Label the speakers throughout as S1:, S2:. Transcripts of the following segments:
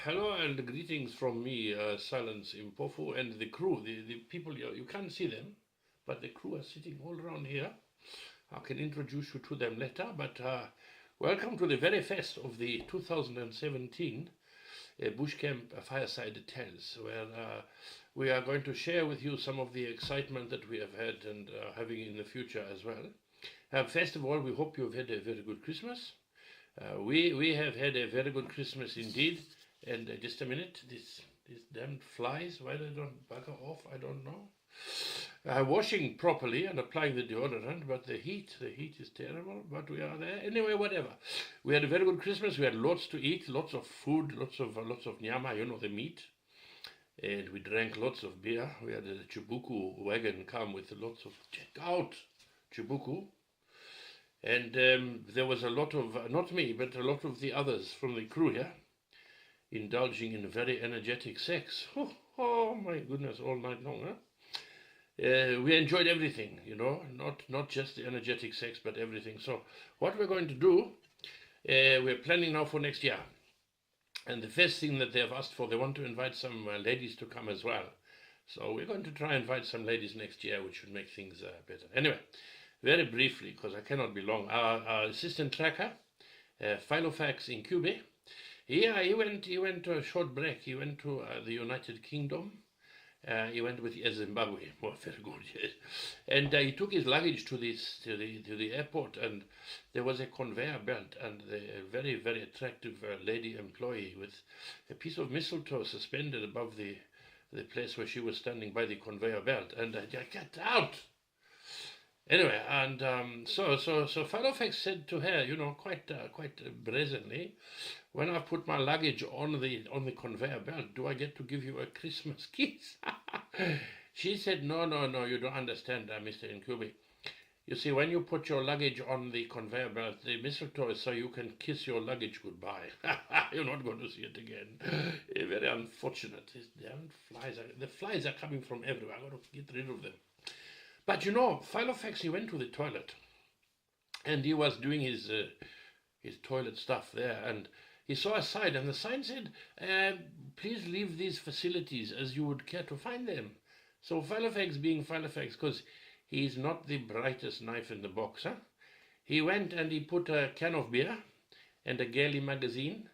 S1: Hello and greetings from me, Silence Impofu, and the crew. The people, you can't see them, but the crew are sitting all around here. I can introduce you to them later, but welcome to the very first of the 2017 Bush Camp Fireside Tales, where we are going to share with you some of the excitement that we have had and having in the future as well. First of all, we hope you've had a very good Christmas. We have had a very good Christmas indeed. And just a minute, these damn flies, why they don't bugger off, I don't know. Washing properly and applying the deodorant, but the heat is terrible, but we are there. Anyway, whatever. We had a very good Christmas. We had lots to eat, lots of food, lots of nyama, the meat. And we drank lots of beer. We had a Chibuku wagon come with lots of, check out Chibuku. And there was a lot of, not me, but a lot of the others from the crew here, indulging in very energetic sex. Oh my goodness, all night long, huh? We enjoyed everything, not just the energetic sex, but everything. So what we're going to do, we're planning now for next year. And the first thing that they have asked for, they want to invite some ladies to come as well. So we're going to try and invite some ladies next year, which should make things better. Anyway, very briefly, because I cannot be long, our assistant tracker, Filofax in Cuba, he went to a short break. He went to the United Kingdom. He went with Zimbabwe. Oh, very good, yes. And he took his luggage to the airport, and there was a conveyor belt, and a very, very attractive lady employee with a piece of mistletoe suspended above the place where she was standing by the conveyor belt. And I get out. Anyway, and so Filofax said to her, quite brazenly, when I put my luggage on the conveyor belt, do I get to give you a Christmas kiss? She said, no, you don't understand, Mr. Incubi. You see, when you put your luggage on the conveyor belt, the mistletoe is so you can kiss your luggage goodbye. You're not going to see it again. Very unfortunate. These damn flies. The flies are coming from everywhere. I've got to get rid of them. But Filofax, he went to the toilet, and he was doing his toilet stuff there, and he saw a sign, and the sign said, please leave these facilities as you would care to find them. So Filofax, being Filofax, because he's not the brightest knife in the box, he went and he put a can of beer and a girly magazine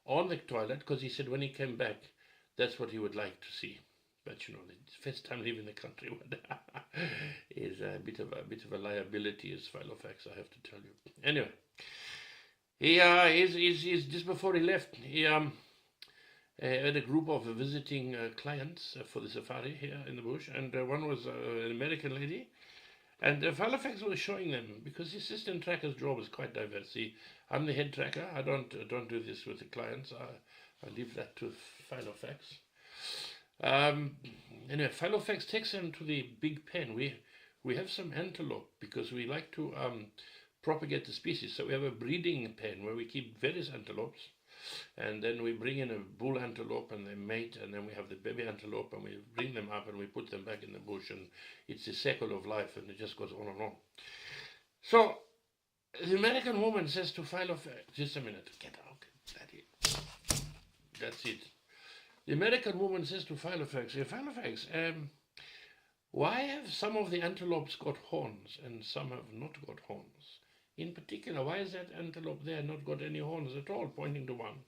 S1: on the toilet, because he said when he came back, that's what he would like to see. But the first time leaving the country is a bit of a liability as Filofax, I have to tell you. Anyway, he's just before he left, he had a group of visiting clients for the safari here in the bush, and one was an American lady, and Filofax was showing them, because the assistant tracker's job is quite diverse. See, I'm the head tracker. I don't do this with the clients. I leave that to Filofax. Anyway, Filofax takes them to the big pen. We have some antelope, because we like to propagate the species. So we have a breeding pen where we keep various antelopes, and then we bring in a bull antelope and they mate, and then we have the baby antelope, and we bring them up and we put them back in the bush, and it's a cycle of life, and it just goes on and on. So the American woman says to Filofax, just a minute, get out, that's it. The American woman says to Filofax, Filofax, why have some of the antelopes got horns and some have not got horns? In particular, why is that antelope there not got any horns at all, pointing to one?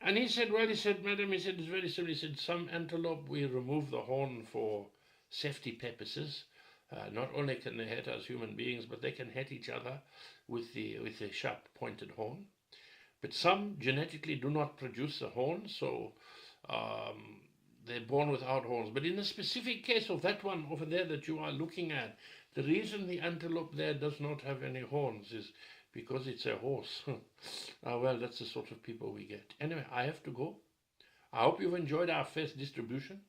S1: And he said, madam, it's very simple. He said, some antelope, we remove the horn for safety purposes. Not only can they hurt us human beings, but they can hurt each other with the sharp pointed horn. But some genetically do not produce the horn, so they're born without horns. But in the specific case of that one over there that you are looking at, the reason the antelope there does not have any horns is because it's a horse. Well, that's the sort of people we get. Anyway, I have to go. I hope you've enjoyed our first distribution.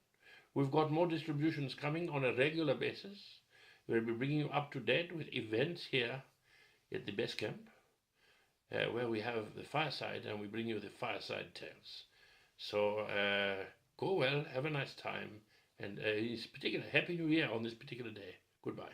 S1: We've got more distributions coming on a regular basis. We'll be bringing you up to date with events here at the base camp, where we have the fireside, and we bring you the Fireside Tales. So go well, have a nice time, and in particular, Happy New Year on this particular day. Goodbye.